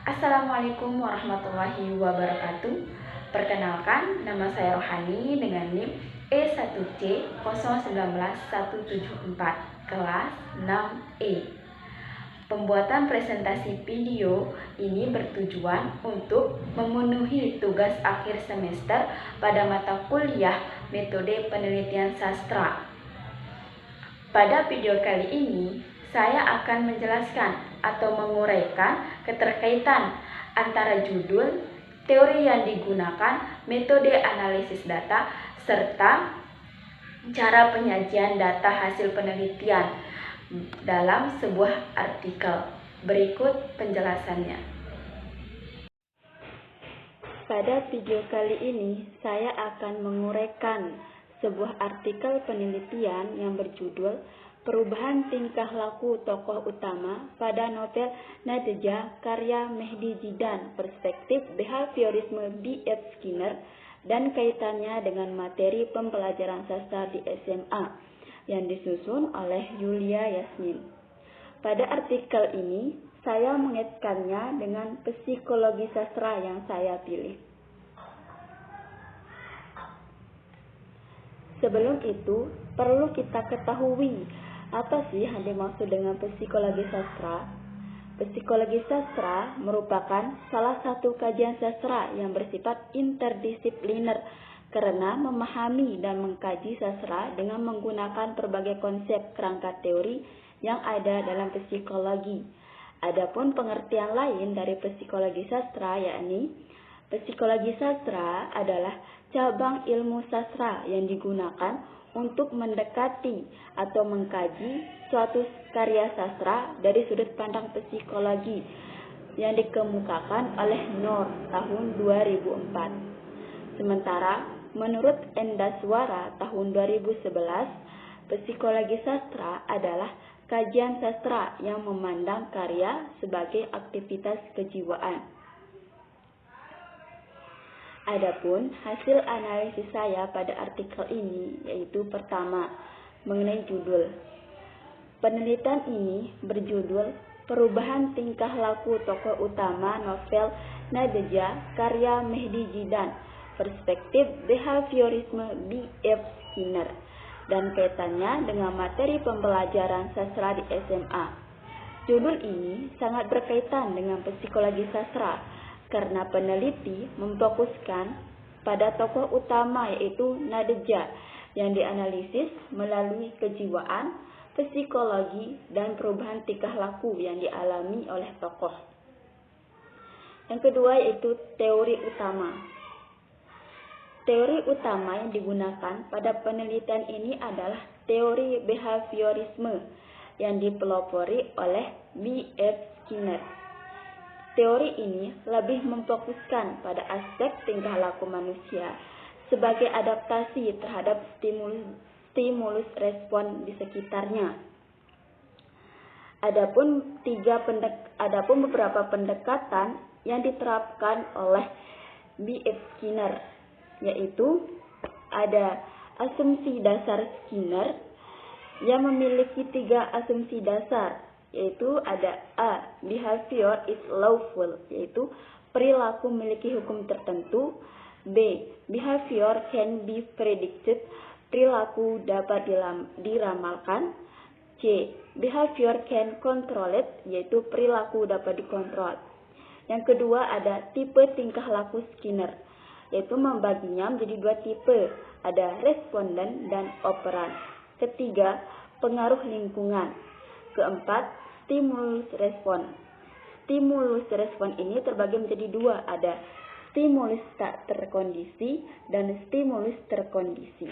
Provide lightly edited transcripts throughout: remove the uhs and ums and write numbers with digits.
Assalamualaikum warahmatullahi wabarakatuh. Perkenalkan, nama saya Rohani dengan NIM E1C019174 kelas 6E. Pembuatan presentasi video ini bertujuan untuk memenuhi tugas akhir semester pada mata kuliah Metode Penelitian Sastra. Pada video kali ini, saya akan menjelaskan atau menguraikan keterkaitan antara judul, teori yang digunakan, metode analisis data, serta cara penyajian data hasil penelitian dalam sebuah artikel. Berikut penjelasannya. Pada video kali ini, saya akan menguraikan sebuah artikel penelitian yang berjudul Perubahan Tingkah Laku Tokoh Utama pada Novel Nadja karya Mehdi Zidan, Perspektif Behaviorisme B.F. Skinner, dan kaitannya dengan materi pembelajaran sastra di SMA yang disusun oleh Yulia Yasmin. Pada artikel ini, saya mengaitkannya dengan psikologi sastra yang saya pilih. Sebelum itu, perlu kita ketahui apa sih yang dimaksud dengan psikologi sastra? Psikologi sastra merupakan salah satu kajian sastra yang bersifat interdisipliner karena memahami dan mengkaji sastra dengan menggunakan berbagai konsep kerangka teori yang ada dalam psikologi. Adapun pengertian lain dari psikologi sastra yakni psikologi sastra adalah cabang ilmu sastra yang digunakan untuk mendekati atau mengkaji suatu karya sastra dari sudut pandang psikologi yang dikemukakan oleh Noor tahun 2004. Sementara menurut Endaswara tahun 2011, psikologi sastra adalah kajian sastra yang memandang karya sebagai aktivitas kejiwaan. Adapun hasil analisis saya pada artikel ini yaitu pertama, mengenai judul. Penelitian ini berjudul Perubahan Tingkah Laku Tokoh Utama Novel Nadja karya Mehdi Zidan, Perspektif Behaviorisme B.F. Skinner, dan kaitannya dengan materi pembelajaran sastra di SMA. Judul ini sangat berkaitan dengan psikologi sastra, karena peneliti memfokuskan pada tokoh utama yaitu Nadja yang dianalisis melalui kejiwaan, psikologi, dan perubahan tingkah laku yang dialami oleh tokoh. Yang kedua yaitu teori utama. Teori utama yang digunakan pada penelitian ini adalah teori behaviorisme yang dipelopori oleh B.F. Skinner. Teori ini lebih memfokuskan pada aspek tingkah laku manusia sebagai adaptasi terhadap stimulus respon di sekitarnya. Adapun beberapa pendekatan yang diterapkan oleh B.F. Skinner, yaitu ada asumsi dasar Skinner yang memiliki 3 asumsi dasar, yaitu ada A. Behavior is lawful, yaitu perilaku memiliki hukum tertentu. B. Behavior can be predicted, perilaku dapat diramalkan. C. Behavior can controlled, yaitu perilaku dapat dikontrol. Yang kedua ada tipe tingkah laku Skinner, yaitu membaginya menjadi 2 tipe, ada responden dan operan. Ketiga, pengaruh lingkungan. Keempat, stimulus respon. Stimulus respon ini terbagi menjadi 2, ada stimulus tak terkondisi dan stimulus terkondisi.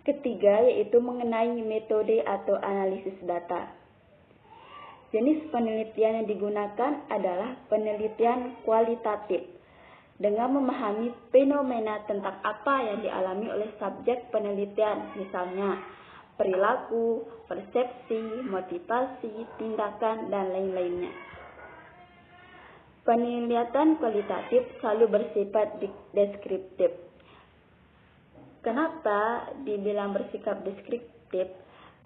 Ketiga yaitu mengenai metode atau analisis data. Jenis penelitian yang digunakan adalah penelitian kualitatif, dengan memahami fenomena tentang apa yang dialami oleh subjek penelitian, misalnya perilaku, persepsi, motivasi, tindakan, dan lain-lainnya. Penelitian kualitatif selalu bersifat deskriptif. Kenapa dibilang bersikap deskriptif?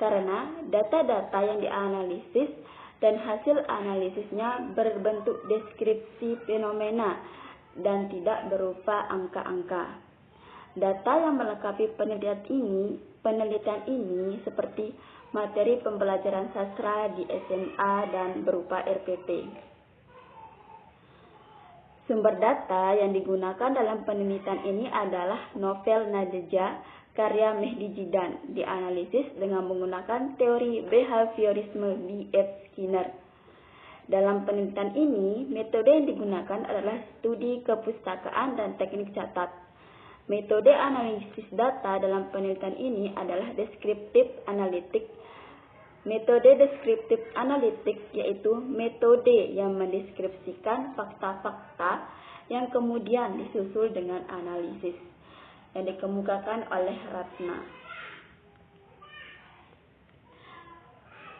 karena data-data yang dianalisis dan hasil analisisnya berbentuk deskripsi fenomena dan tidak berupa angka-angka. Data yang melengkapi penelitian ini seperti materi pembelajaran sastra di SMA dan berupa RPP. Sumber data yang digunakan dalam penelitian ini adalah novel Nadja karya Mehdi Jidan, dianalisis dengan menggunakan teori behaviorisme B.F. Skinner. Dalam penelitian ini, metode yang digunakan adalah studi kepustakaan dan teknik catat. Metode analisis data dalam penelitian ini adalah deskriptif analitik. Metode deskriptif analitik yaitu metode yang mendeskripsikan fakta-fakta yang kemudian disusul dengan analisis yang dikemukakan oleh Ratna.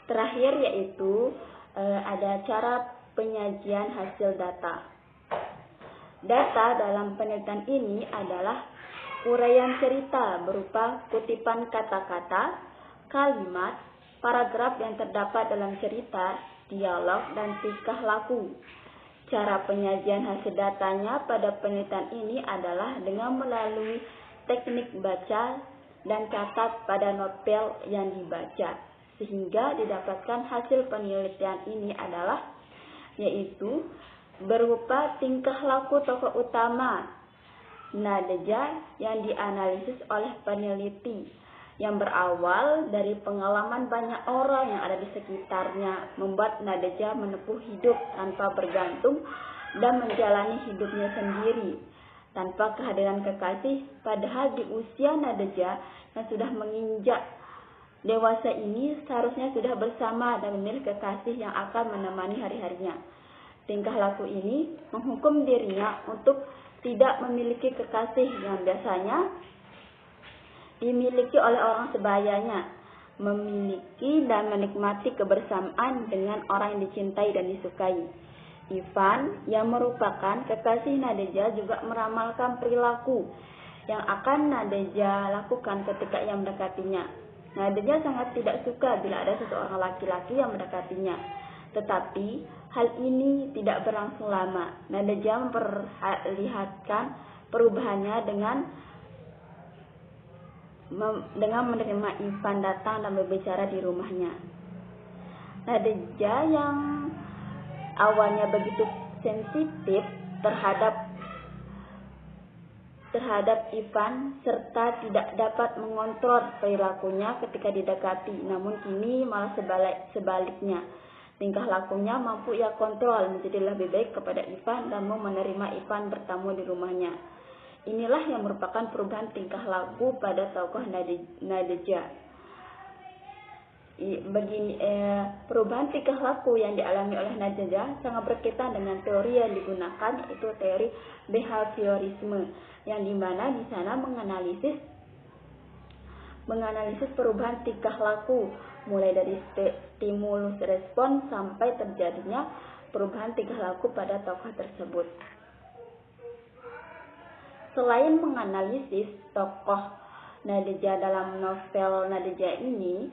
Terakhir yaitu ada cara penyajian hasil data. Data dalam penelitian ini adalah uraian cerita berupa kutipan kata-kata, kalimat, paragraf yang terdapat dalam cerita, dialog, dan tingkah laku. Cara penyajian hasil datanya pada penelitian ini adalah dengan melalui teknik baca dan catat pada novel yang dibaca, sehingga didapatkan hasil penelitian ini adalah yaitu berupa tingkah laku tokoh utama Nadja yang dianalisis oleh peneliti, yang berawal dari pengalaman banyak orang yang ada di sekitarnya, membuat Nadja menempuh hidup tanpa bergantung dan menjalani hidupnya sendiri tanpa kehadiran kekasih, padahal di usia Nadja yang sudah menginjak dewasa ini seharusnya sudah bersama dan memilih kekasih yang akan menemani hari-harinya. Tingkah laku ini menghukum dirinya untuk tidak memiliki kekasih yang biasanya dimiliki oleh orang sebayanya, memiliki dan menikmati kebersamaan dengan orang yang dicintai dan disukai. Ivan yang merupakan kekasih Nadja juga meramalkan perilaku yang akan Nadja lakukan ketika ia mendekatinya. Nadja sangat tidak suka bila ada seseorang laki-laki yang mendekatinya. Tetapi hal ini tidak berlangsung lama. Nadja memperlihatkan perubahannya dengan menerima Ivan datang dan berbicara di rumahnya. Nadja yang awalnya begitu sensitif terhadap Ivan serta tidak dapat mengontrol perilakunya ketika didekati, namun kini malah sebaliknya. Tingkah lakunya mampu ia kontrol menjadi lebih baik kepada Ivan dan mau menerima Ivan bertamu di rumahnya. Inilah yang merupakan perubahan tingkah laku pada tokoh Nadja. Perubahan tingkah laku yang dialami oleh Nadja sangat berkaitan dengan teori yang digunakan, yaitu teori behaviorisme, yang dimana di sana menganalisis perubahan tingkah laku mulai dari stimulus respon sampai terjadinya perubahan tingkah laku pada tokoh tersebut. Selain menganalisis tokoh Nadja dalam novel Nadja ini,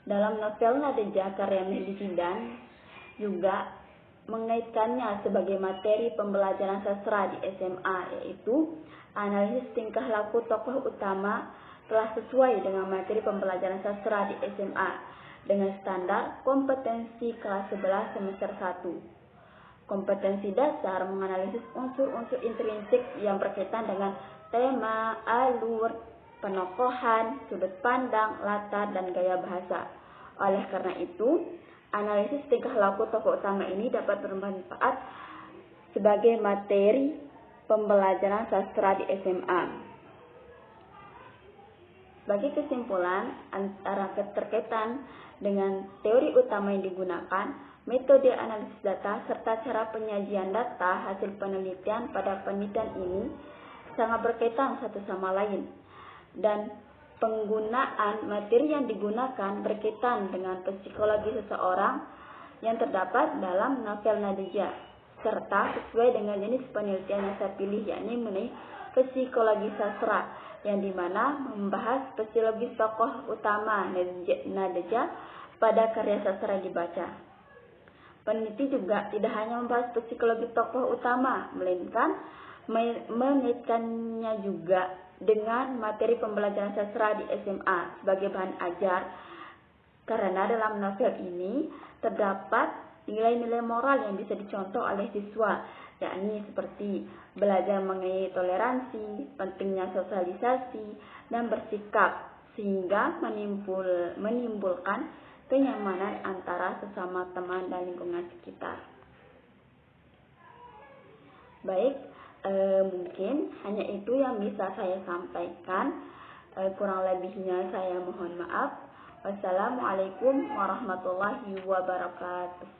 dalam novel Nadja karya Mehdi Jidan juga mengaitkannya sebagai materi pembelajaran sastra di SMA, yaitu analisis tingkah laku tokoh utama telah sesuai dengan materi pembelajaran sastra di SMA dengan standar kompetensi kelas 11 semester 1. Kompetensi dasar menganalisis unsur-unsur intrinsik yang berkaitan dengan tema, alur, penokohan, sudut pandang, latar, dan gaya bahasa. Oleh karena itu, analisis tingkah laku tokoh utama ini dapat bermanfaat sebagai materi pembelajaran sastra di SMA. Sebagai kesimpulan, antara keterkaitan dengan teori utama yang digunakan, metode analisis data, serta cara penyajian data hasil penelitian pada penelitian ini sangat berkaitan satu sama lain, dan penggunaan materi yang digunakan berkaitan dengan psikologi seseorang yang terdapat dalam novel Nadja, serta sesuai dengan jenis penelitian yang saya pilih, yakni mengenai psikologi sastra, yang dimana membahas psikologis tokoh utama Nadja pada karya sastra yang dibaca. Peneliti juga tidak hanya membahas psikologi tokoh utama, melainkan mengaitkannya juga dengan materi pembelajaran sastra di SMA sebagai bahan ajar, karena dalam novel ini terdapat nilai-nilai moral yang bisa dicontoh oleh siswa, yakni seperti belajar mengenai toleransi, pentingnya sosialisasi, dan bersikap, sehingga menimbulkan kenyamanan antara sesama teman dan lingkungan sekitar. Baik, mungkin hanya itu yang bisa saya sampaikan. Kurang lebihnya saya mohon maaf. Wassalamualaikum warahmatullahi wabarakatuh.